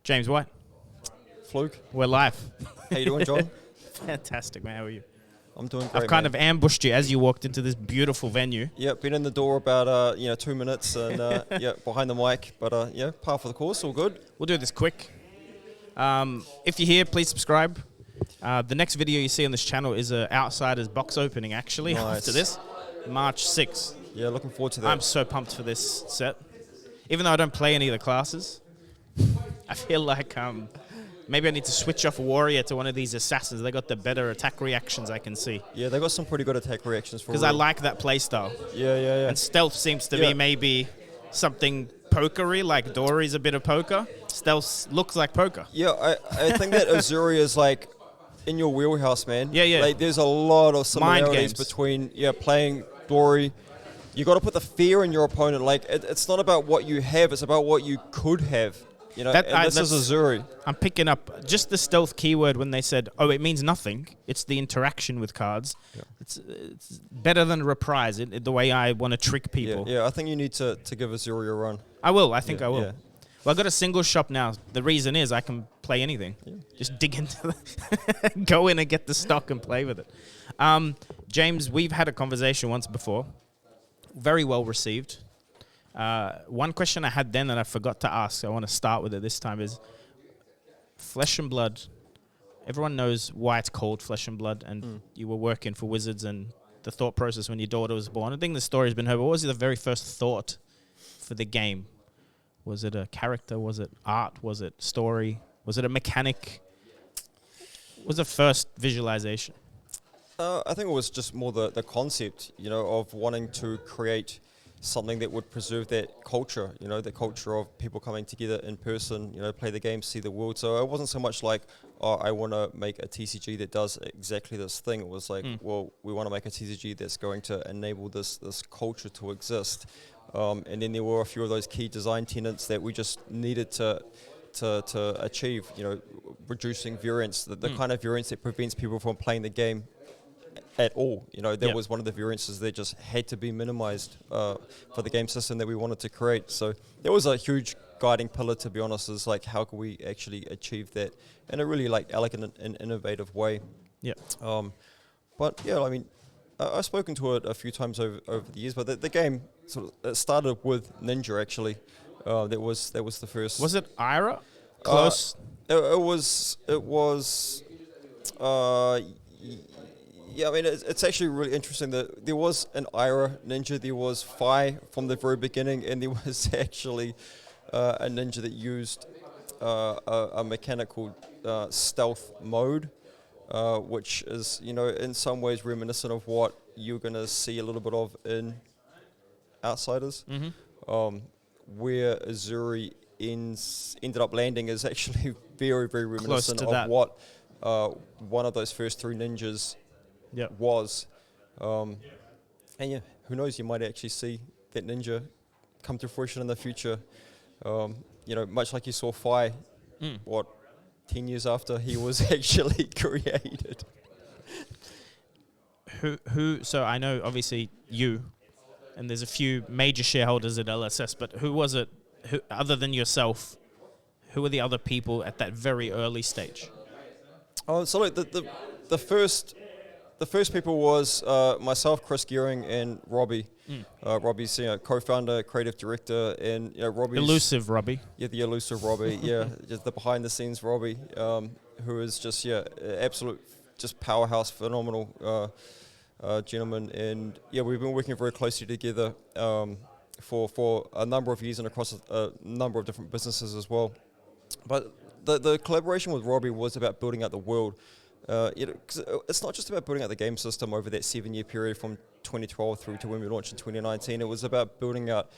James White. Fluke. We're live. How you doing, John? Fantastic, man. How are you? I'm doing great, I've kind of ambushed you as you walked into this beautiful venue. Yeah, been in the door about 2 minutes and behind the mic, but yeah, par for the course, all good. We'll do this quick. If you're here, please subscribe. The next video you see on this channel is an Outsiders box opening, actually, Nice. after this, March 6th. Yeah, looking forward to that. I'm so pumped for this set. Even though I don't play any of the classes, I feel like maybe I need to switch off Warrior to one of these Assassins. They got the better attack reactions I can see. Yeah, they got some pretty good attack reactions for because I like that playstyle. Yeah. And Stealth seems to be maybe something pokery, like Dory's a bit of poker. Stealth looks like poker. Yeah, I think that Azuri is like in your wheelhouse, man. Yeah. Like, there's a lot of similarities between playing Dory. You got to put the fear in your opponent. Like, it's not about what you have; it's about what you could have. You know, this is Azuri. I'm picking up just the stealth keyword when they said, "Oh, it means nothing. It's the interaction with cards." Yeah. It's better than reprise. The way I want to trick people. Yeah. I think you need to give Azuri a run. I will. I think I will. Yeah. Well, I've got a single shop now. The reason is I can play anything. Yeah. Just dig into go in and get the stock and play with it. James, we've had a conversation once before. Very well received. One question I had then that I forgot to ask, I want to start with it this time, is Flesh and Blood. Everyone knows why it's called Flesh and Blood, and you were working for Wizards and the thought process when your daughter was born. I think the story's been heard, but what was the very first thought for the game? Was it a character? Was it art? Was it story? Was it a mechanic? What was the first visualization? I think it was just more the concept, of wanting to create something that would preserve that culture, the culture of people coming together in person, play the game, see the world. So it wasn't so much like, I want to make a TCG that does exactly this thing. It was like, well, we want to make a TCG that's going to enable this culture to exist. And then there were a few of those key design tenets that we just needed to achieve, reducing variance, the kind of variance that prevents people from playing the game at all. That was one of the variances that just had to be minimized for the game system that we wanted to create. So that was a huge guiding pillar, to be honest, is like, how can we actually achieve that in a really like elegant and innovative way. Yeah. But yeah, I mean, I've spoken to it a few times over the years, but the game sort of started with Ninja, actually. That was the first. Was it Ira? Close? It was. Yeah, I mean, it's actually really interesting that there was an Ira ninja, there was Phi from the very beginning, and there was actually a ninja that used a mechanical stealth mode, which is, in some ways reminiscent of what you're going to see a little bit of in Outsiders, where Azuri ended up landing is actually very, very reminiscent of what one of those first three ninjas was. And yeah, who knows, you might actually see that ninja come to fruition in the future. Much like you saw Phi, 10 years after he was actually created. So I know obviously you, and there's a few major shareholders at LSS, but who was it, who, other than yourself, who were the other people at that very early stage? So like the first people was myself, Chris Gearing, and Robbie. Robbie's co-founder, creative director, and Robbie's elusive Robbie. Yeah, the elusive Robbie. Just the behind-the-scenes Robbie, who is just absolute, just powerhouse, phenomenal gentleman. And we've been working very closely together for a number of years and across a number of different businesses as well. But the collaboration with Robbie was about building out the world. 'Cause it's not just about building out the game system over that 7-year period from 2012 through to when we launched in 2019. It was about building out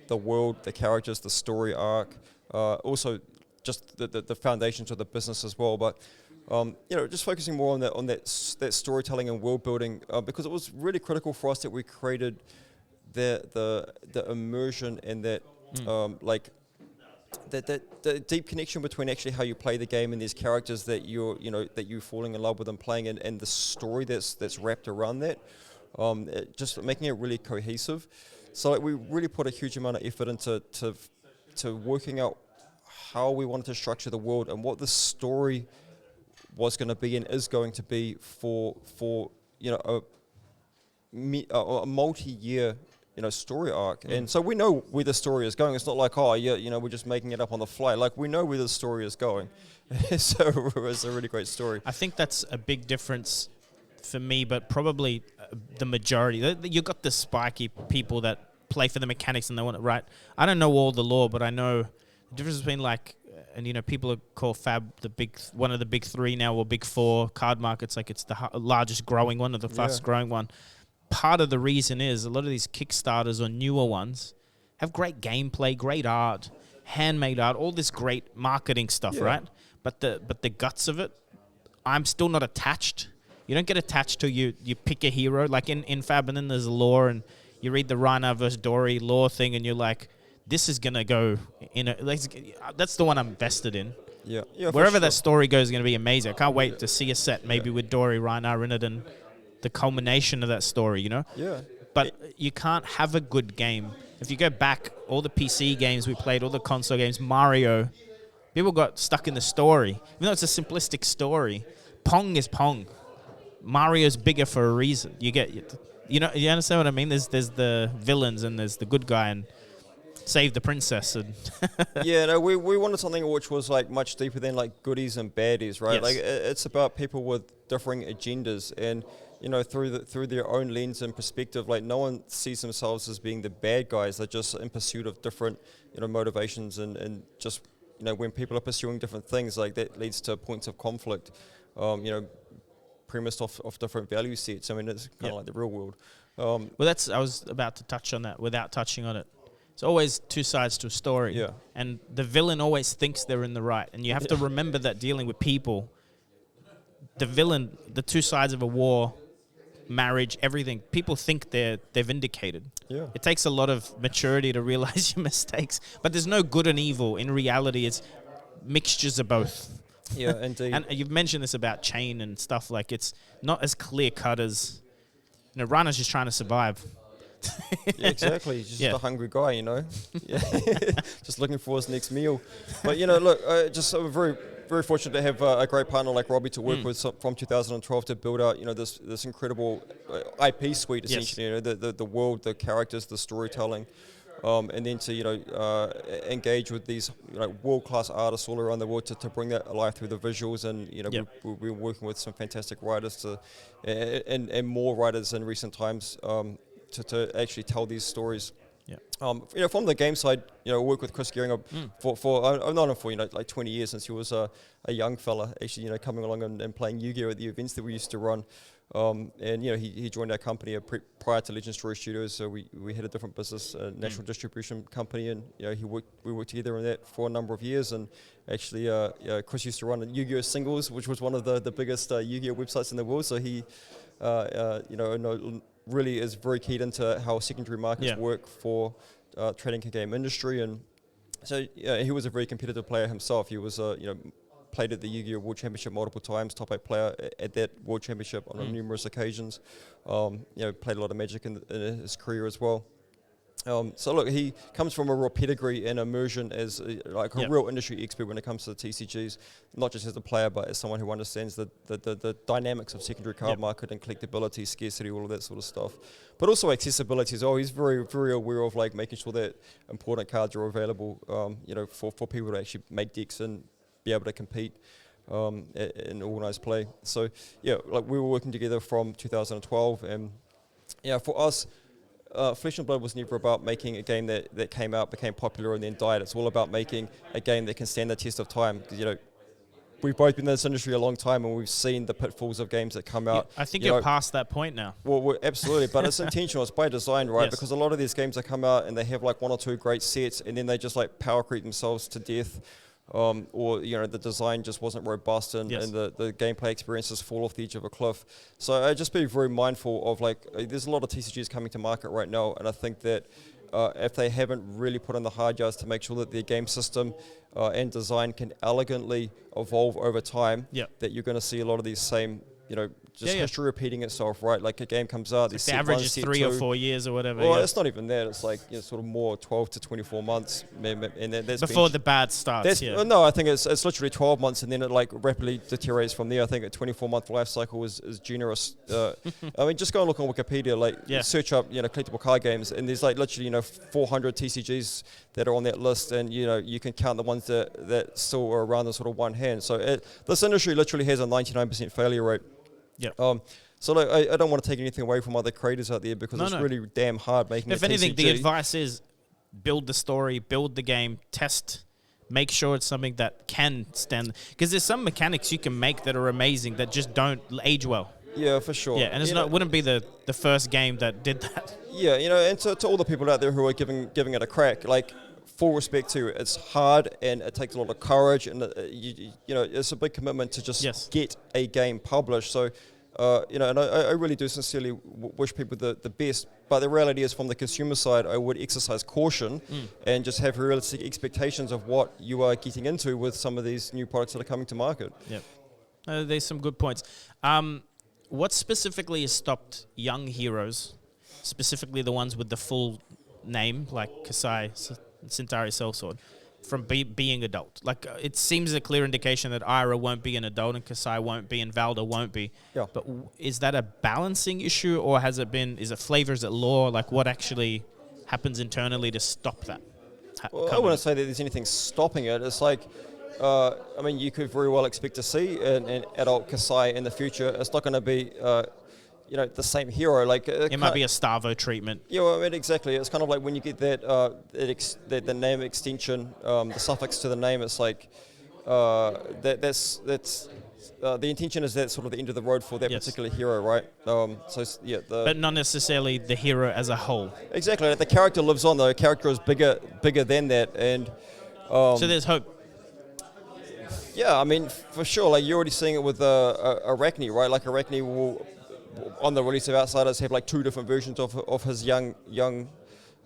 the world, the characters, the story arc, also just the foundations of the business as well. But just focusing more on that storytelling and world building, because it was really critical for us that we created the immersion and that the deep connection between actually how you play the game and these characters that you're falling in love with and playing, and the story that's wrapped around that, just making it really cohesive. So we really put a huge amount of effort into working out how we wanted to structure the world and what the story was going to be and is going to be for a multi-year story arc. And so we know where the story is going. It's not like, oh yeah, we're just making it up on the fly. Like, we know where the story is going. So it's a really great story. I think that's a big difference for me, but probably the majority. You got the spiky people that play for the mechanics and they want it right. I don't know all the lore, but I know the difference between and people call Fab one of the big three now, or big four card markets. Like, it's the largest growing one or the fastest growing one. Part of the reason is a lot of these Kickstarters or newer ones have great gameplay, great art, handmade art, all this great marketing stuff, right? But the guts of it, I'm still not attached. You don't get attached to you pick a hero. Like in Fab, and then there's lore, and you read the Rana versus Dory lore thing, and you're like, this is going to go that's the one I'm invested in. Yeah, Wherever that story goes is going to be amazing. I can't wait to see a set maybe with Dory, Rana in it, and the culmination of that story, Yeah. But you can't have a good game. If you go back, all the PC games we played, all the console games, Mario, people got stuck in the story. Even though it's a simplistic story, Pong is Pong. Mario's bigger for a reason. You understand what I mean? There's the villains and there's the good guy, and save the princess. And we wanted something which was like much deeper than like goodies and baddies, right? Yes. Like, it's about people with differing agendas, and through their own lens and perspective. Like, no one sees themselves as being the bad guys. They're just in pursuit of different motivations, and just when people are pursuing different things, like, that leads to points of conflict. Premised off different value sets. I mean, it's kind of like the real world. Well, I was about to touch on that without touching on it. It's always two sides to a story. Yeah. And the villain always thinks they're in the right. And you have to remember that dealing with people, the villain, the two sides of a war, marriage, everything, people think they're vindicated. Yeah. It takes a lot of maturity to realize your mistakes. But there's no good and evil. In reality, it's mixtures of both. Yeah, indeed. And you've mentioned this about chain and stuff. Like, it's not as clear cut as, Rana's just trying to survive. Yeah, exactly. He's just a hungry guy, just looking for his next meal. But look, I'm very, very fortunate to have a great partner like Robbie to work with from 2012 to build out this incredible IP suite, essentially. The world, the characters, the storytelling. And then to engage with these world-class artists all around the world to bring that alive through the visuals, and we've been working with some fantastic writers and more writers in recent times to actually tell these stories. Yeah. From the game side, work with Chris Gearing I've known him for like 20 years, since he was a young fella, actually coming along and playing Yu-Gi-Oh at the events that we used to run. And he joined our company prior to Legend Story Studios, so we had a different business, a national distribution company, and we worked together on that for a number of years. And actually, Chris used to run Yu-Gi-Oh Singles, which was one of the biggest Yu-Gi-Oh websites in the world. So he, really is very keyed into how secondary markets work for trading card game industry. And so he was a very competitive player himself. He was played at the Yu-Gi-Oh! World Championship multiple times, top 8 player at that World Championship on numerous occasions. Played a lot of Magic in his career as well. So look, he comes from a real pedigree and immersion as a real industry expert when it comes to the TCGs, not just as a player, but as someone who understands the dynamics of secondary card market and collectability, scarcity, all of that sort of stuff. But also accessibility as well. He's very, very aware of making sure that important cards are available, for people to actually make decks and be able to compete in organised play. So we were working together from 2012, and for us, Flesh and Blood was never about making a game that came out, became popular, and then died. It's all about making a game that can stand the test of time. Because we've both been in this industry a long time, and we've seen the pitfalls of games that come out. I think you're past that point now. Well, absolutely, but it's intentional. It's by design, right? Yes. Because a lot of these games that come out and they have one or two great sets, and then they just power creep themselves to death. Or the design just wasn't robust, and the gameplay experiences fall off the edge of a cliff. So I just be very mindful of there's a lot of TCGs coming to market right now, and I think that if they haven't really put in the hard yards to make sure that their game system and design can elegantly evolve over time, that you're going to see a lot of these same just history repeating itself, right? Like a game comes out, the average is 3 or 4 years or whatever. Well, it's not even that. It's like sort of more 12 to 24 months, and that's before the bad starts. No, I think it's literally 12 months, and then it like rapidly deteriorates from there. I think a 24-month life cycle is generous. I mean, just go and look on Wikipedia, like search up collectible card games, and there's like literally 400 TCGs that are on that list, and you can count the ones that still are around in sort of one hand. So this industry literally has a 99% failure rate. Yeah. So like, I don't want to take anything away from other creators out there, because it's really damn hard making. If anything, the advice is build the story, build the game, test, make sure it's something that can stand. Because there's some mechanics you can make that are amazing that just don't age well. Yeah, for sure. Yeah, and it wouldn't be the first game that did that. Yeah, and to all the people out there who are giving it a crack, like, full respect to it. It's hard and it takes a lot of courage, and it's a big commitment to just get a game published. So, and I really do sincerely wish people the best. But the reality is, from the consumer side, I would exercise caution and just have realistic expectations of what you are getting into with some of these new products that are coming to market. Yeah, there's some good points. What specifically has stopped young heroes, specifically the ones with the full name, like Kassai, Centauri Sellsword, from being adult? Like, it seems a clear indication that Ira won't be an adult and Kassai won't be and Valda won't be. Yeah. But is that a balancing issue, or is it flavor, is it lore? Like, what actually happens internally to stop that? Well, I wouldn't say that there's anything stopping it. It's like, I mean, you could very well expect to see an adult Kassai in the future. It's not going to be the same hero. Like it might be a Starvo treatment. Yeah, well, I mean, exactly. It's kind of like when you get that the name extension, the suffix to the name. It's like that's the intention is that sort of the end of the road for that particular hero, right? But not necessarily the hero as a whole. Exactly. The character lives on. The character is bigger than that, and so there's hope. Yeah, I mean, for sure. Like, you're already seeing it with Arachne, right? Like, Arachne will, on the release of Outsiders, have like 2 different versions of his young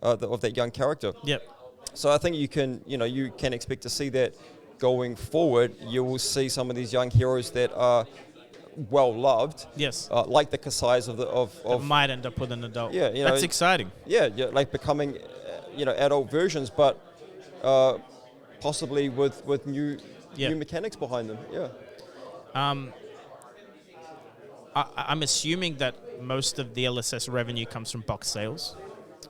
of that young character. Yep. So I think you can expect to see that going forward. You will see some of these young heroes that are well loved. Yes. Like the Kassais of that might end up with an adult. Yeah, that's exciting. Yeah, like becoming adult versions, but possibly with new mechanics behind them. Yeah. I'm assuming that most of the LSS revenue comes from box sales.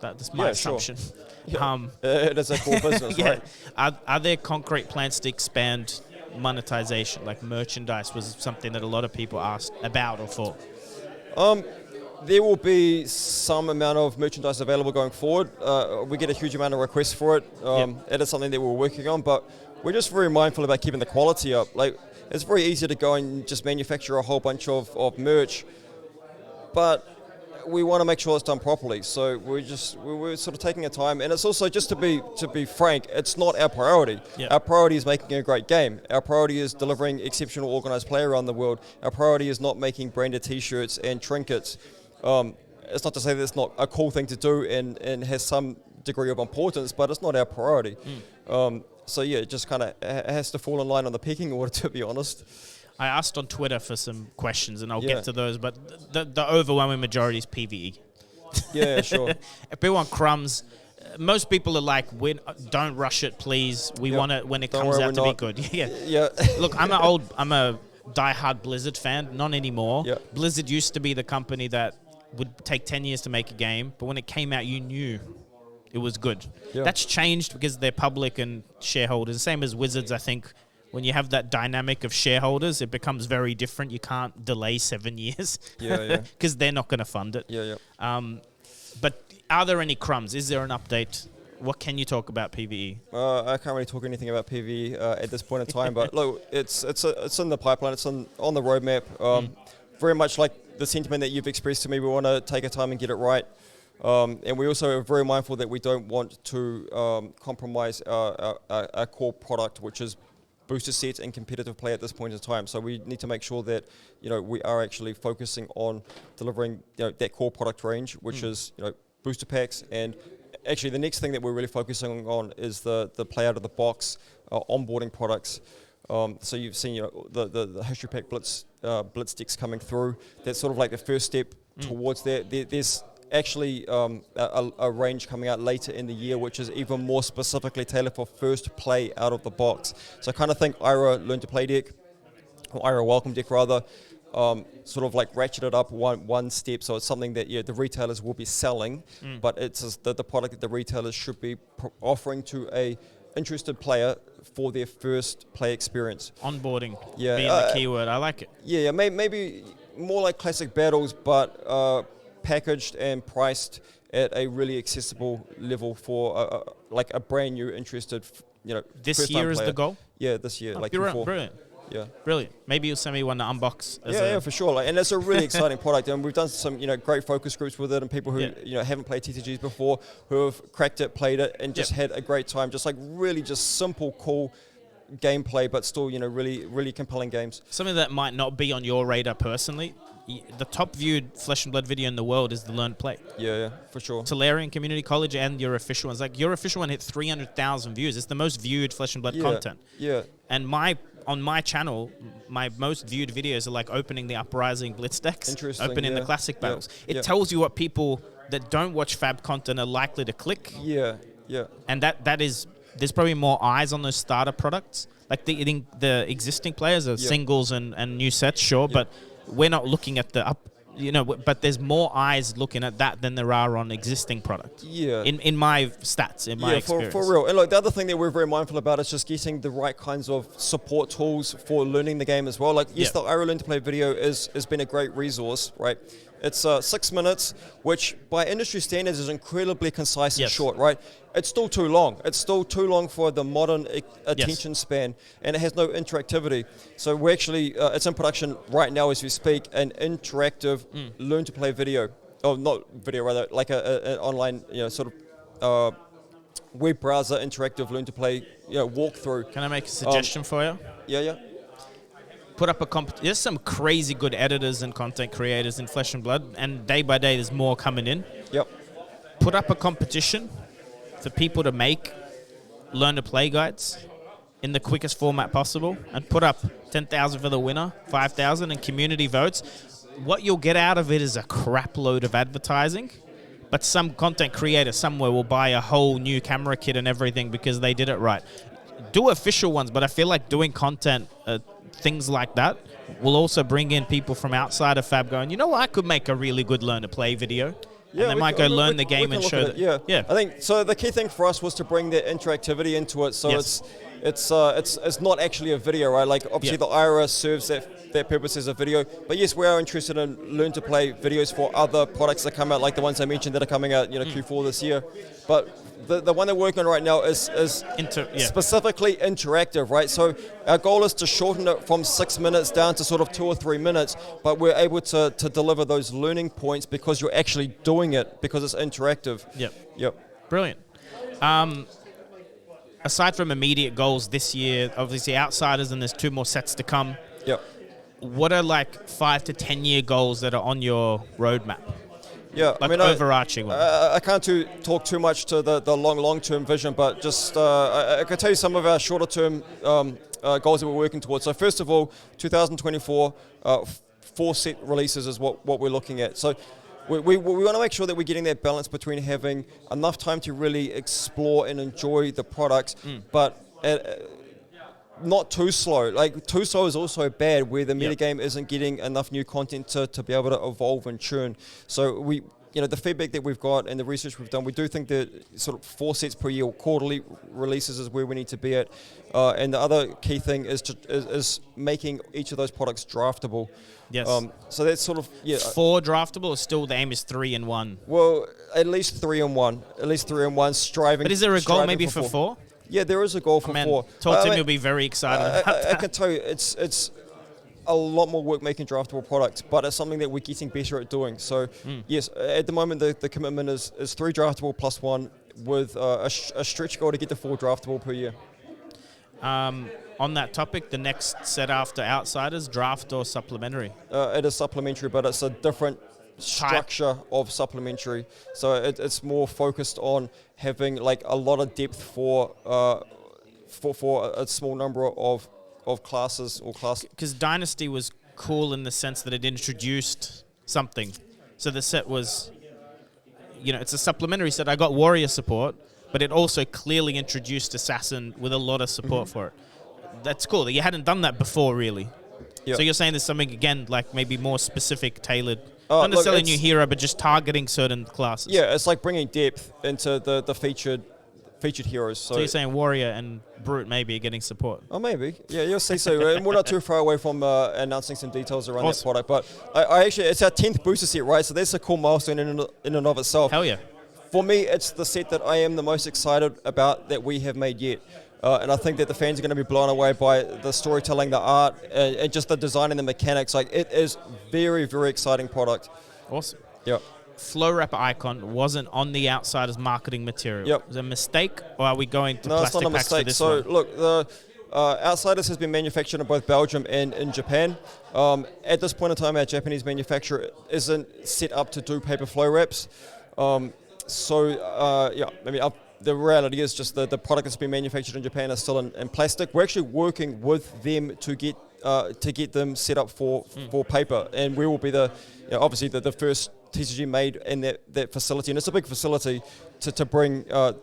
That's my assumption. Sure. Yeah. It is a core business, right? Are there concrete plans to expand monetization? Like, merchandise was something that a lot of people asked about or for. There will be some amount of merchandise available going forward. We get a huge amount of requests for it. It is something that we're working on, but we're just very mindful about keeping the quality up. Like, it's very easy to go and just manufacture a whole bunch of merch, but we want to make sure it's done properly. So we're sort of taking our time, and it's also, just to be frank, it's not our priority. Yep. Our priority is making a great game. Our priority is delivering exceptional organized play around the world. Our priority is not making branded T-shirts and trinkets. It's not to say that it's not a cool thing to do and has some degree of importance, but it's not our priority. So yeah, it just kind of has to fall in line on the pecking order, to be honest. I asked on Twitter for some questions, and I'll get to those, but the overwhelming majority is PvE. Yeah, sure. If people want crumbs, most people are like, don't rush it, please. We want it when it comes out to be good. Yeah. Look, I'm a diehard Blizzard fan, not anymore. Yeah. Blizzard used to be the company that would take 10 years to make a game, but when it came out, you knew it was good. Yeah. That's changed because they're public and shareholders. Same as Wizards, I think. When you have that dynamic of shareholders, it becomes very different. You can't delay 7 years. Yeah. Because they're not going to fund it. Yeah. But are there any crumbs? Is there an update? What can you talk about PvE? I can't really talk anything about PvE at this point in time, but look, it's in the pipeline. It's on the roadmap. Very much like the sentiment that you've expressed to me. We want to take our time and get it right. And we also are very mindful that we don't want to compromise our core product, which is booster sets and competitive play at this point in time. So we need to make sure that we are actually focusing on delivering that core product range, which is booster packs. And actually, the next thing that we're really focusing on is the play out of the box onboarding products. So you've seen the history pack blitz decks coming through. That's sort of like the first step towards that. There's actually a range coming out later in the year, which is even more specifically tailored for first play out of the box. So I kind of think Ira Learn to Play deck, or Ira Welcome deck rather, sort of like ratcheted up one step. So it's something that the retailers will be selling, but it's the product that the retailers should be offering to a interested player for their first play experience. Onboarding being the keyword. I like it. Yeah, maybe more like classic battles, but packaged and priced at a really accessible level for like a brand new interested, This year is the goal? Yeah, this year. Like brilliant. Yeah, brilliant. Maybe you'll send me one to unbox. Yeah, for sure. And it's a really exciting product, and we've done some great focus groups with it, and people who haven't played TCGs before, who have cracked it, played it, and just had a great time. Just like really, just simple, cool gameplay, but still really, really compelling games. Something that might not be on your radar personally. The top viewed Flesh and Blood video in the world is the Learn to Play. Yeah, for sure. Tolarian Community College and your official ones. Like your official one hit 300,000 views. It's the most viewed Flesh and Blood content. Yeah. And on my channel, my most viewed videos are like opening the Uprising Blitz decks, opening the classic battles. It tells you what people that don't watch Fab content are likely to click. Yeah. And that is, there's probably more eyes on those starter products. Like the existing players are singles and new sets, sure, but we're not looking at the but there's more eyes looking at that than there are on existing product. Yeah. In my stats, in my experience. For real. And look, the other thing that we're very mindful about is just getting the right kinds of support tools for learning the game as well. Like, yes, the Ira Learn to Play video has been a great resource, right? It's 6 minutes, which by industry standards is incredibly concise and short, right? It's still too long. It's still too long for the modern attention span, and it has no interactivity. So we're actually, it's in production right now as we speak, an interactive Learn to Play video. Oh, not video, rather, like an online, sort of web browser interactive Learn to Play, walkthrough. Can I make a suggestion for you? Yeah. Put up there's some crazy good editors and content creators in Flesh and Blood, and day by day there's more coming in. Yep. Put up a competition for people to make Learn to Play guides in the quickest format possible, and put up 10,000 for the winner, 5,000, and community votes. What you'll get out of it is a crap load of advertising, but some content creator somewhere will buy a whole new camera kit and everything because they did it right. Do official ones, but I feel like doing content, things like that, will also bring in people from outside of Fab going, I could make a really good Learn to Play video. Yeah, and they might go learn the game and show that. Yeah. I think so. The key thing for us was to bring that interactivity into it. So it's not actually a video, right? Like obviously the IRA serves that purpose as a video. But yes, we are interested in Learn to Play videos for other products that come out, like the ones I mentioned that are coming out, Q4 this year. But the one that we're working on right now is specifically interactive, right? So our goal is to shorten it from 6 minutes down to sort of 2 or 3 minutes, but we're able to deliver those learning points because you're actually doing it because it's interactive. Yep. Brilliant. Aside from immediate goals this year, obviously Outsiders, and there's 2 more sets to come. Yep. What are like 5 to 10 year goals that are on your roadmap? Yeah, like overarching one. I can't talk too much to the long-term vision, but just I can tell you some of our shorter-term goals that we're working towards. So first of all, 2024, 4 set releases is what we're looking at. So we want to make sure that we're getting that balance between having enough time to really explore and enjoy the products, but not too slow. Like, too slow is also bad, where the metagame isn't getting enough new content to be able to evolve and churn. So we, the feedback that we've got and the research we've done, we do think that sort of 4 sets per year or quarterly releases is where we need to be at. And the other key thing is making each of those products draftable. Yes. So that's sort of 4 draftable, or still the aim is 3 in 1? Well, at least 3 in 1. At least 3 in 1. Striving. But is there a goal maybe for 4? Yeah, there is a goal for 4. Talk to me, you'll be very excited about that. I can tell you, it's a lot more work making draftable products, but it's something that we're getting better at doing. So, yes, at the moment, the commitment is 3 draftable plus 1, with a stretch goal to get to 4 draftable per year. On that topic, the next set after Outsiders, draft or supplementary? It is supplementary, but it's a different structure of supplementary. So it's more focused on having like a lot of depth for a small number of of classes or class. Because Dynasty was cool in the sense that it introduced something. So the set was, it's a supplementary set. I got Warrior support, but it also clearly introduced Assassin with a lot of support for it. That's cool. You hadn't done that before, really. Yep. So you're saying there's something, again, like maybe more specific, tailored, not necessarily a new hero, but just targeting certain classes. Yeah, it's like bringing depth into the featured heroes. So you're saying Warrior and Brute maybe are getting support? Oh, maybe. Yeah, you'll see. So we're not too far away from announcing some details around that product. But I actually, it's our 10th booster set, right? So that's a cool milestone in and of itself. Hell yeah. For me, it's the set that I am the most excited about that we have made yet. And I think that the fans are going to be blown away by the storytelling, the art, and just the design and the mechanics. Like, it is very, very exciting product. Awesome. Yep. Flow Wrapper icon wasn't on the Outsiders marketing material. Yep. Was it a mistake, or are we going to No, it's plastic not a packs for mistake. this So, one? look, the Outsiders has been manufactured in both Belgium and in Japan. At this point in time, our Japanese manufacturer isn't set up to do paper flow wraps. The reality is just the product that's been manufactured in Japan is still in plastic. We're actually working with them to get them set up for paper, and we will be obviously the first TCG made in that facility, and it's a big facility to bring the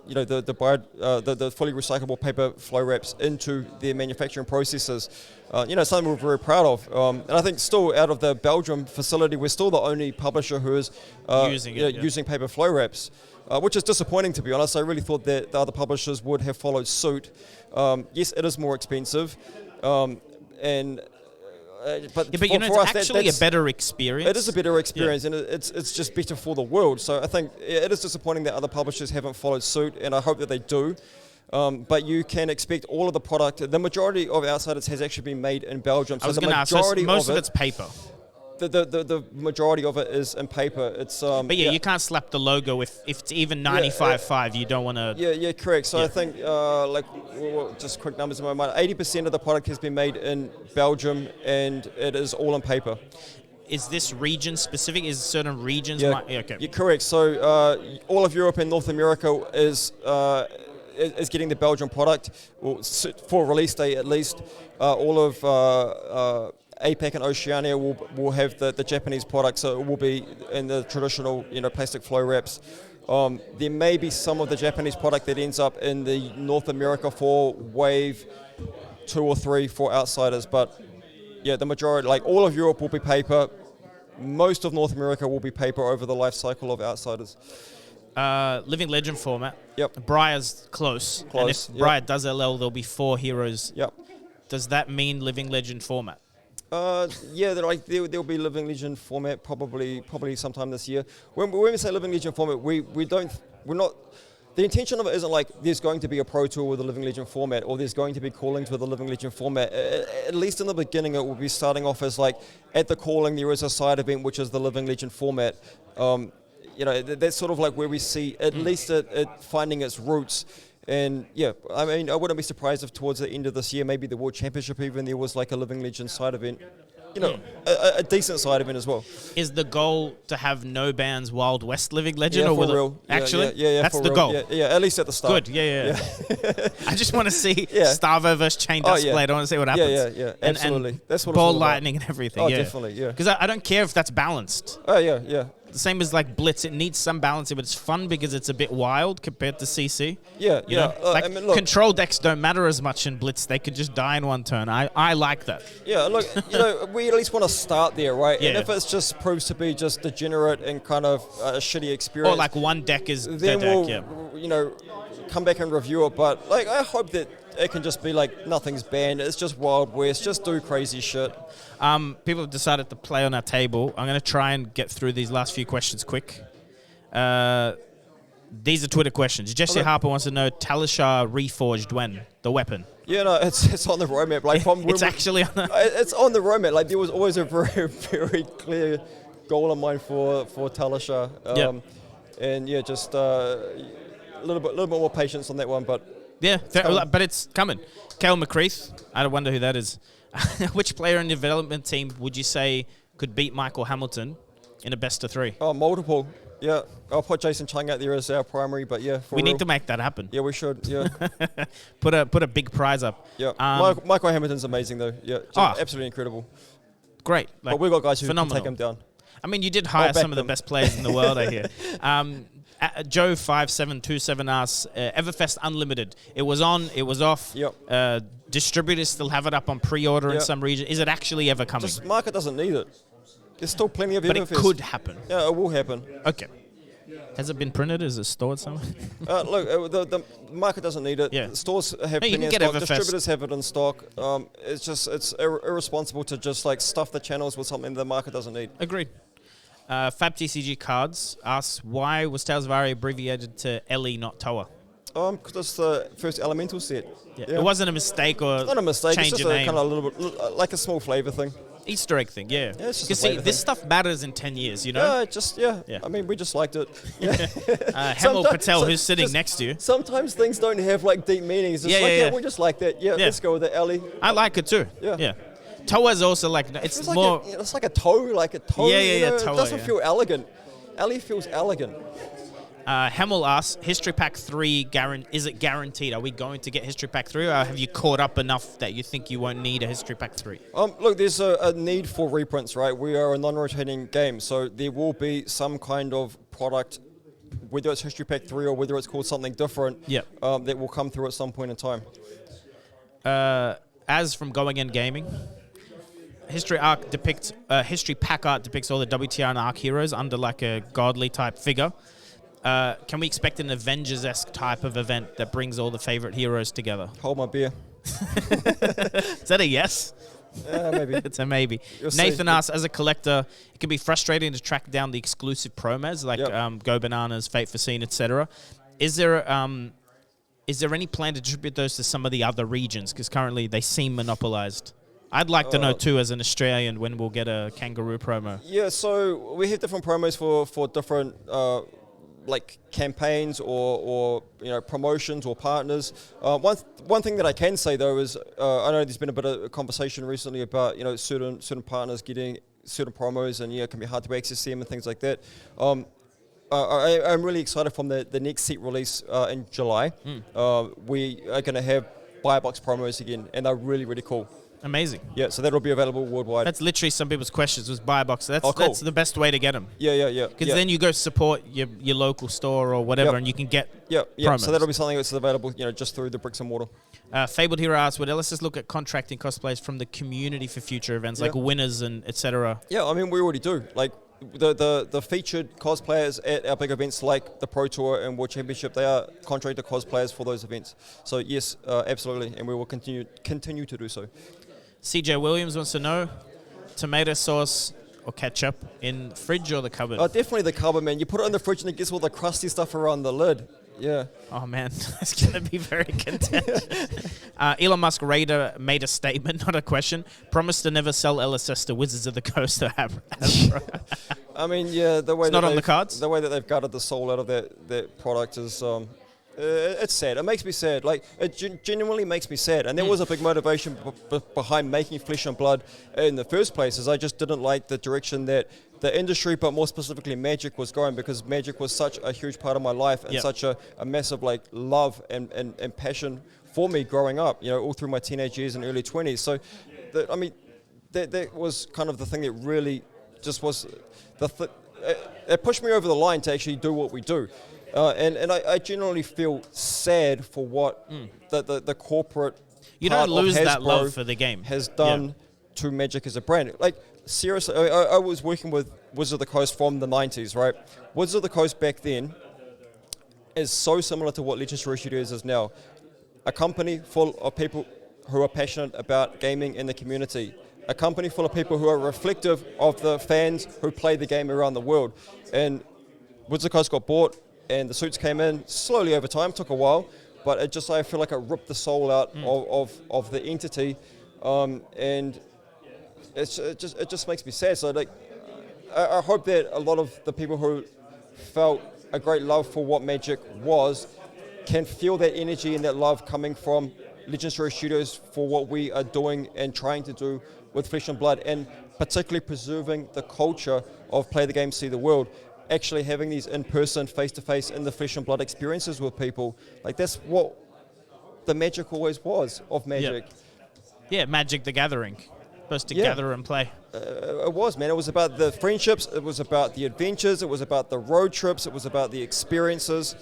fully recyclable paper flow wraps into their manufacturing processes. Something we're very proud of, and I think still out of the Belgium facility, we're still the only publisher who is using paper flow wraps. Which is disappointing, to be honest. I really thought that the other publishers would have followed suit. Yes, it is more expensive, but it's actually a better experience. It is a better experience, and it's just better for the world. So I think it is disappointing that other publishers haven't followed suit, and I hope that they do. But you can expect all of the product. The majority of Outsiders has actually been made in Belgium. I was going to ask, so most of it's paper. The majority of it is in paper. It's but you can't slap the logo if it's even 95.5. You don't want to. Yeah, correct. So I think just quick numbers in my mind. 80% of the product has been made in Belgium, and it is all in paper. Is this region specific? Is certain regions? Okay. You're correct. So all of Europe and North America is getting the Belgian product for release day at least. All of APAC and Oceania will have the Japanese product, so it will be in the traditional plastic flow wraps. There may be some of the Japanese product that ends up in the North America for wave 2 or 3 for Outsiders, but the majority, like all of Europe will be paper. Most of North America will be paper over the life cycle of Outsiders. Living Legend format. Yep. Briar's close. And if Briar does LL, there'll be 4 heroes. Yep. Does that mean Living Legend format? There'll be Living Legend format probably sometime this year. When we say Living Legend format, we're not. The intention of it isn't like there's going to be a Pro Tour with a Living Legend format, or there's going to be callings with a Living Legend format. At least in the beginning, it will be starting off as like at the calling there is a side event which is the Living Legend format. That's sort of like where we see at least it finding its roots. And I mean, I wouldn't be surprised if towards the end of this year, maybe the World Championship even, there was like a Living Legend side event. A decent side event as well. Is the goal to have no bans Wild West Living Legend? Yeah, or for real. Actually? Yeah, that's for the real. goal. Yeah, at least at the start. Good, yeah. I just want to see Starvo versus Chain Dustblade. I want to see what happens. Yeah, absolutely. And that's what Ball it's all about. Lightning and everything. Oh, definitely, yeah. Because I don't care if that's balanced. Oh, yeah. The same as like Blitz, it needs some balance, but it's fun because it's a bit wild compared to CC. Yeah. Look, control decks don't matter as much in Blitz. They could just die in one turn. I like that. Yeah, look, we at least want to start there, right? Yeah. And if it just proves to be just degenerate and kind of a shitty experience, or like one deck is then we'll come back and review it. But like, I hope that it can just be like nothing's banned. It's just Wild West. Just do crazy shit. People have decided to play on our table. I'm going to try and get through these last few questions quick. These are Twitter questions. Jesse Harper wants to know Talishar reforged when? The weapon. Yeah, no, it's on the roadmap. Like it's actually on the... It's on the roadmap. Like there was always a very, very clear goal in mind for Talishar. And just a little bit more patience on that one, but... Yeah, but it's coming. Cal McCreath, I wonder who that is. Which player in the development team would you say could beat Michael Hamilton in a best of 3? Oh, multiple. Yeah, I'll put Jason Chung out there as our primary, but yeah, for We real. need to make that happen. Yeah, we should. Yeah, Put a big prize up. yeah. Michael Hamilton's amazing though. Yeah, absolutely incredible. Great. But we've got guys who phenomenal. can take him down. I mean, you did hire some of the best players in the world, I hear. Joe5727 asks, Everfest Unlimited. It was on, it was off. Yep. Distributors still have it up on pre-order in some region. Is it actually ever coming? Just market doesn't need it. There's still plenty of But Everfest. it could happen. Yeah, it will happen. Okay. Has it been printed? Is it stored somewhere? Look, the market doesn't need it. Yeah. Stores have No, you plenty can in get stock. Everfest. Distributors have it in stock. It's irresponsible to just like stuff the channels with something the market doesn't need. Agreed. FABTCG Cards asks, why was Tales of Aria abbreviated to Ellie, not Toa? Because it's the first elemental set. Yeah. It wasn't a mistake or It's not a mistake. change It's just of a name. kind of a little bit like a small flavor thing. Easter egg thing, yeah. Yeah, it's just You a see, flavor this thing. stuff matters in 10 years, you know? Yeah. I mean, we just liked it. Yeah. Hemel Patel, who's sitting next to you. Sometimes things don't have like deep meanings. It's Yeah. we just like that. Yeah, Yeah. let's go with it, Ellie. I like it too. Yeah. Toa's also like, it's It's more... it's like a toe, Yeah, you know, toe, it doesn't yeah. feel elegant. Ellie feels elegant. Hemel asks, History Pack 3, is it guaranteed? Are we going to get History Pack 3, or have you caught up enough that you think you won't need a History Pack 3? Look, there's a need for reprints, right? We are a non-rotating game, so there will be some kind of product, whether it's History Pack 3 or whether it's called something different, that will come through at some point in time. As from Going In Gaming, History Pack art depicts all the WTR and Arc heroes under like a godly type figure. Can we expect an Avengers-esque type of event that brings all the favorite heroes together? Hold my beer. Is that a yes? Maybe. It's a maybe. Nathan asks, as a collector, it can be frustrating to track down the exclusive promos like Go Bananas, Fate Foreseen, etc. Is there any plan to distribute those to some of the other regions? Because currently they seem monopolized. I'd like to know too, as an Australian, when we'll get a Kangaroo promo. Yeah, so we have different promos for different like campaigns or promotions or partners. One thing that I can say though is I know there's been a bit of conversation recently about certain partners getting certain promos, and it can be hard to access them and things like that. I'm really excited from the next set release in July. We are going to have buy box promos again, and they're really, really cool. Amazing. Yeah, so that'll be available worldwide. That's literally some people's questions, was buy a box. That's cool. That's the best way to get them. Yeah. Because then you go support your local store or whatever, and you can get promos. So that'll be something that's available, just through the bricks and mortar. Fabled Hero asks, would LSS look at contracting cosplayers from the community for future events, like winners and etc.? Yeah, I mean, we already do. Like, the featured cosplayers at our big events like the Pro Tour and World Championship, they are contracted cosplayers for those events. So yes, absolutely, and we will continue to do so. CJ Williams wants to know, tomato sauce or ketchup in fridge or the cupboard? Oh, definitely the cupboard, man. You put it in the fridge and it gets all the crusty stuff around the lid. Yeah. Oh, man. That's going to be very contentious. Elon Musk Raider made a statement, not a question. Promised to never sell LSS to Wizards of the Coast or Hasbro. I mean, yeah, the way it's not on the cards? The way that they've gutted the soul out of that product is... it's sad. It makes me sad. Like, it genuinely makes me sad. And there was a big motivation behind making Flesh and Blood in the first place, is I just didn't like the direction that the industry, but more specifically Magic, was going, because Magic was such a huge part of my life and such a massive like love and passion for me growing up, all through my teenage years and early 20s. So, that was kind of the thing that really just was it pushed me over the line to actually do what we do. And I genuinely feel sad for what the corporate you part don't lose of that Hasbro love for the game has done to Magic as a brand. Like, seriously, I was working with Wizards of the Coast from the 90s, right? Wizards of the Coast back then is so similar to what Legendary Studios is now. A company full of people who are passionate about gaming in the community. A company full of people who are reflective of the fans who play the game around the world. And Wizards of the Coast got bought, and the suits came in slowly over time, took a while, but I feel like it ripped the soul out of the entity, and it just makes me sad. So like, I hope that a lot of the people who felt a great love for what Magic was can feel that energy and that love coming from Legendary Studios for what we are doing and trying to do with Flesh and Blood, and particularly preserving the culture of play the game, see the world. actually having these in-person, face-to-face, in the flesh and blood experiences with people. Like that's what the magic always was of Magic. Yeah, Magic the Gathering. Supposed to gather and play. It was, man. It was about the friendships. It was about the adventures. It was about the road trips. It was about the experiences.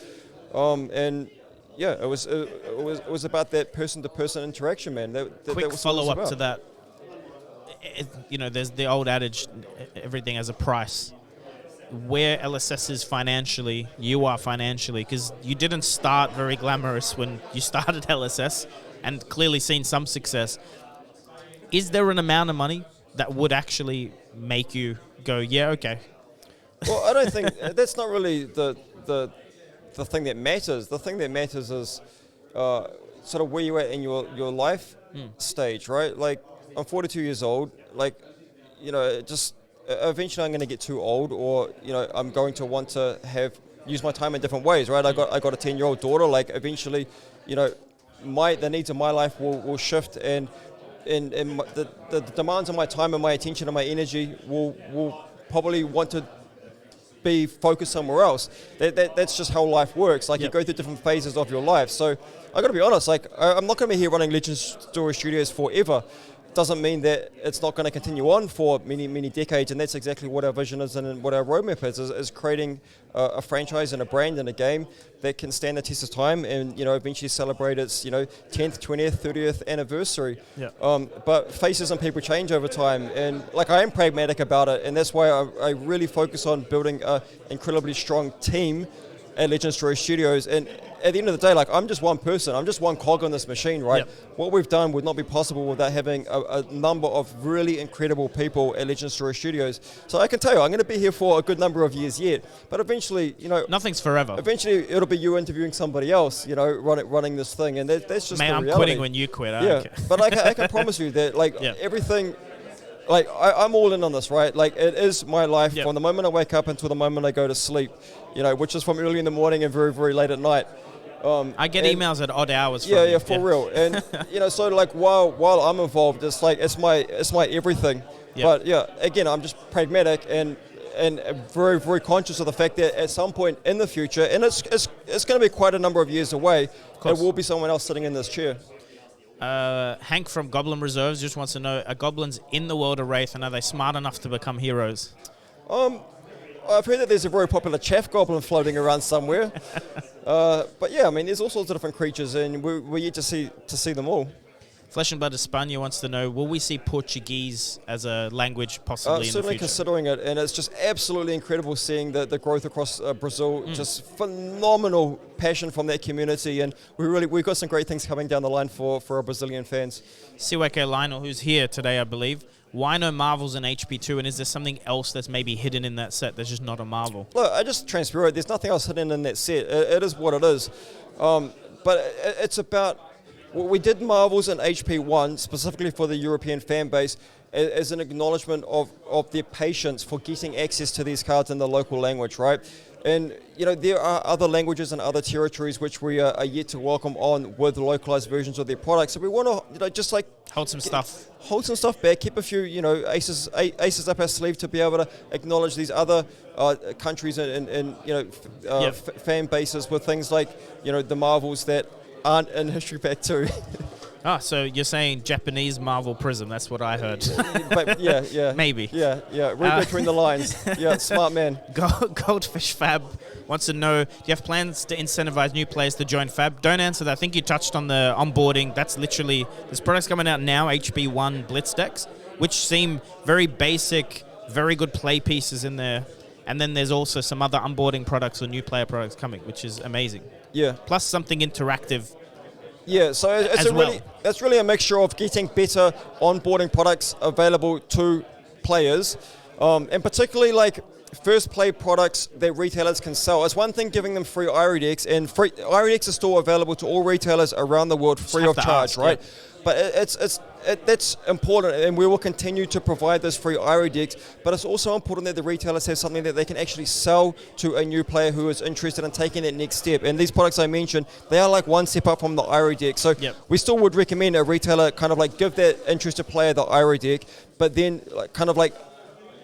And yeah, it was about that person-to-person interaction, man. Quick follow-up to that. There's the old adage, everything has a price. Where LSS is financially, you are financially, because you didn't start very glamorous when you started LSS, and clearly seen some success. Is there an amount of money that would actually make you go, yeah, okay? Well, I don't think that's not really the thing that matters. The thing that matters is sort of where you're at in your life stage, right? Like, I'm 42 years old. Like, just eventually I'm going to get too old, or I'm going to want to use my time in different ways, right? I got a 10-year-old daughter. Like, eventually, the needs of my life will shift, and the demands of my time and my attention and my energy will probably want to be focused somewhere else. That's just how life works. Like, you go through different phases of your life. So I got to be honest. Like, I'm not going to be here running Legend Story Studios forever. Doesn't mean that it's not going to continue on for many decades, and that's exactly what our vision is and what our roadmap is creating a franchise and a brand and a game that can stand the test of time and eventually celebrate its 10th, 20th, 30th anniversary. But faces and people change over time, and like, I am pragmatic about it, and that's why I really focus on building an incredibly strong team at Legend Story Studios. And at the end of the day, like, I'm just one person. I'm just one cog on this machine, right? What we've done would not be possible without having a number of really incredible people at Legend Story Studios. So I can tell you, I'm going to be here for a good number of years yet. But eventually, nothing's forever. Eventually, it'll be you interviewing somebody else, running this thing, and that's just the reality. I'm quitting when you quit. But I can promise you that, like, everything. Like, I'm all in on this, right? Like, it is my life from the moment I wake up until the moment I go to sleep, which is from early in the morning and very, very late at night. I get emails at odd hours from you. For real. And, so, like, while I'm involved, it's like, it's my everything. But, again, I'm just pragmatic and very, very conscious of the fact that at some point in the future, and it's going to be quite a number of years away, there will be someone else sitting in this chair. Hank from Goblin Reserves just wants to know, are goblins in the world of Wraith, and are they smart enough to become heroes? I've heard that there's a very popular chaff goblin floating around somewhere. But yeah, I mean, there's all sorts of different creatures, and we're yet to see them all. Flesh and Blood Espana wants to know, will we see Portuguese as a language possibly in the future? Certainly considering it, and it's just absolutely incredible seeing the growth across Brazil. Just phenomenal passion from that community, and we've got some great things coming down the line for our Brazilian fans. Siweke Lionel, who's here today, I believe. Why no Marvels in HP2, and is there something else that's maybe hidden in that set that's just not a Marvel? Look, I just transparent. There's nothing else hidden in that set. It is what it is. But it's about... We did Marvels in HP1 specifically for the European fan base as an acknowledgement of their patience for getting access to these cards in the local language, right? And, there are other languages and other territories which we are yet to welcome on with localized versions of their products. So we want to, just like... Hold some stuff back, keep a few, aces up our sleeve to be able to acknowledge these other countries and fan bases with things like, the Marvels that aren't in History Pack 2. So you're saying Japanese Marvel Prism? That's what I heard. But yeah. Maybe. Yeah. Read between the lines. Yeah, smart man. Goldfish Fab wants to know, do you have plans to incentivize new players to join Fab? Don't answer that. I think you touched on the onboarding. That's literally, this product's coming out now, HB1 Blitz decks, which seem very basic, very good play pieces in there. And then there's also some other onboarding products or new player products coming, which is amazing. Yeah. Plus something interactive. Yeah, so it's really a mixture of getting better onboarding products available to players, and particularly like first play products that retailers can sell. It's one thing giving them free Irie decks, and free Irie decks are still available to all retailers around the world free of charge, right? Yeah. But that's important, and we will continue to provide those free Irie decks, but it's also important that the retailers have something that they can actually sell to a new player who is interested in taking that next step. And these products I mentioned, they are like one step up from the Irie deck. So we still would recommend a retailer kind of like give that interested player the Irie deck, but then kind of like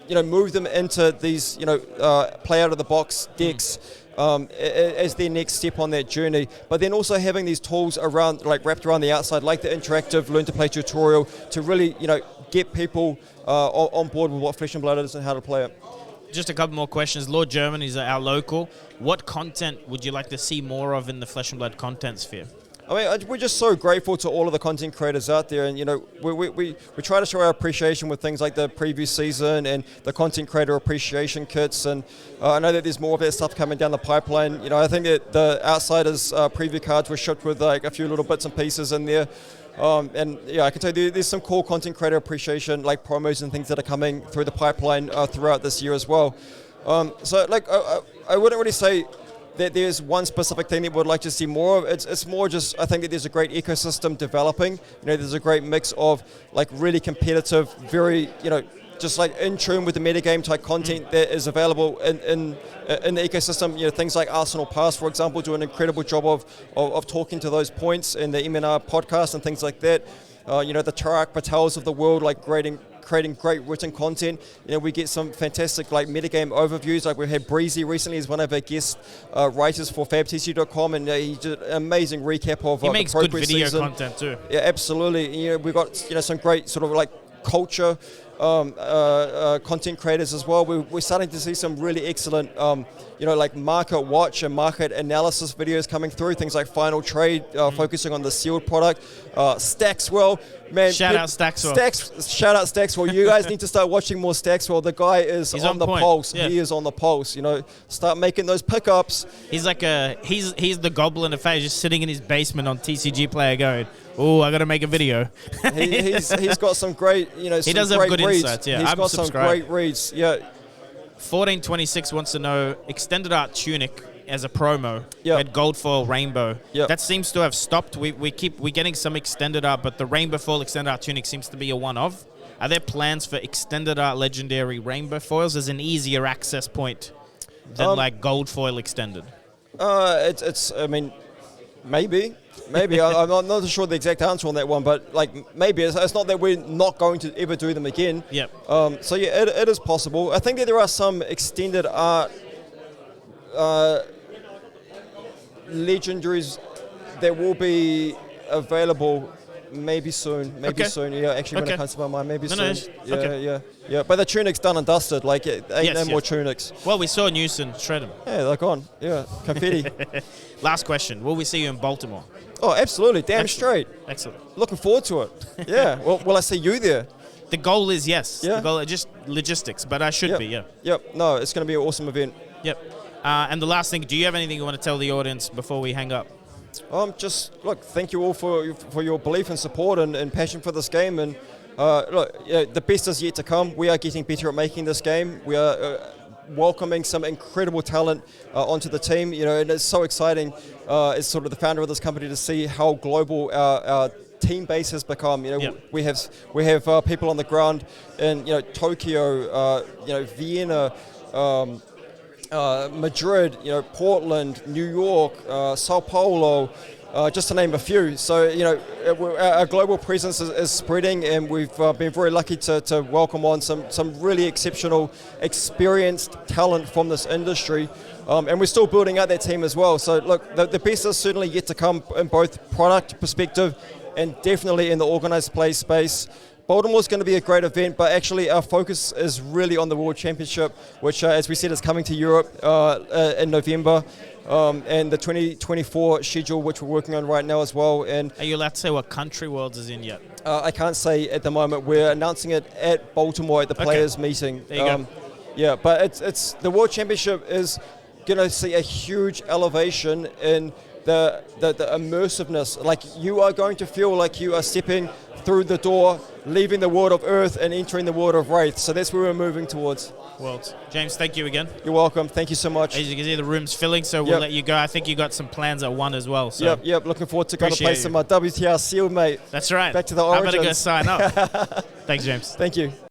move them into these, play out of the box decks. As their next step on that journey, but then also having these tools around, like wrapped around the outside, like the interactive learn to play tutorial, to really, get people on board with what Flesh and Blood is and how to play it. Just a couple more questions. Lord German is our local. What content would you like to see more of in the Flesh and Blood content sphere? I mean, we're just so grateful to all of the content creators out there, and we try to show our appreciation with things like the preview season and the content creator appreciation kits, and I know that there's more of that stuff coming down the pipeline. I think that the Outsiders preview cards were shipped with like a few little bits and pieces in there, and yeah, I can tell you there's some cool content creator appreciation like promos and things that are coming through the pipeline throughout this year as well. So like I wouldn't really say that there's one specific thing that we'd like to see more of. It's more just, I think that there's a great ecosystem developing. There's a great mix of like really competitive, very, just like in tune with the metagame type content that is available in the ecosystem. Things like Arsenal Pass, for example, do an incredible job of talking to those points in the MNR podcast and things like that. The Tarak Patels of the world, like creating great written content. We get some fantastic like metagame overviews. Like we had Breezy recently as one of our guest writers for FABTCG.com, and he did an amazing recap of he makes the good progress video season. content too. Yeah, absolutely. We've got some great sort of like culture content creators as well. We're starting to see some really excellent like market watch and market analysis videos coming through, things like Final Trade, focusing on the sealed product. Stackswell, man. Shout out Stackswell. Shout out Stackswell. You guys need to start watching more Stackswell. The guy is on the point. pulse. Yeah. He is on the pulse. Start making those pickups. He's like he's the goblin of phase, just sitting in his basement on TCG Player going, oh, I got to make a video. he's got some great, he does have good reads. insights. Yeah, he's I'm got subscribed. some great reads. Yeah. 1426 wants to know extended art tunic as a promo. Yep. We had gold foil rainbow. Yep. That seems to have stopped. We're getting some extended art, but the rainbow foil extended art tunic seems to be a one-off. Are there plans for extended art legendary rainbow foils as an easier access point than like gold foil extended? It's I mean, maybe. I'm not sure the exact answer on that one, but like maybe it's not that we're not going to ever do them again. Yep. So yeah, it is possible. I think that there are some extended art legendaries that will be available maybe soon. Yeah, actually, when it comes to my mind, maybe soon. Yeah. But the tunic's done and dusted. Like, ain't no more tunics. Well, we saw Newson shred them. Yeah, they're gone. Yeah, confetti. Last question: will we see you in Baltimore? Oh, absolutely. Damn straight. Excellent. Looking forward to it. Yeah. Well, will I see you there? The goal is yes. Yeah. The goal is just logistics, but I should be. Yeah. Yep. No, it's going to be an awesome event. Yep. And the last thing, do you have anything you want to tell the audience before we hang up? Just look, thank you all for your belief and support and passion for this game. And look, the best is yet to come. We are getting better at making this game. We are welcoming some incredible talent onto the team. And it's so exciting as sort of the founder of this company to see how global our team base has become. We have people on the ground in Tokyo, Vienna. Madrid, Portland, New York, Sao Paulo, just to name a few. So, our global presence is spreading, and we've been very lucky to welcome on some really exceptional, experienced talent from this industry. And we're still building out that team as well. So, look, the best is certainly yet to come in both product perspective and definitely in the organized play space. Baltimore's going to be a great event, but actually our focus is really on the World Championship, which, as we said, is coming to Europe in November, and the 2024 schedule, which we're working on right now as well. And are you allowed to say what country Worlds is in yet? I can't say at the moment. We're announcing it at Baltimore at the players' meeting. There you go. Yeah, but it's the World Championship is going to see a huge elevation in the immersiveness. Like, you are going to feel like you are stepping through the door, leaving the world of Earth and entering the world of Wraith. So that's where we're moving towards. Worlds. James, thank you again. You're welcome. Thank you so much. As you can see, the room's filling, so we'll let you go. I think you got some plans at 1 as well. So Yep. Looking forward to going to play some WTR Seal, mate. That's right. Back to the origins. I better go sign up. Thanks, James. Thank you.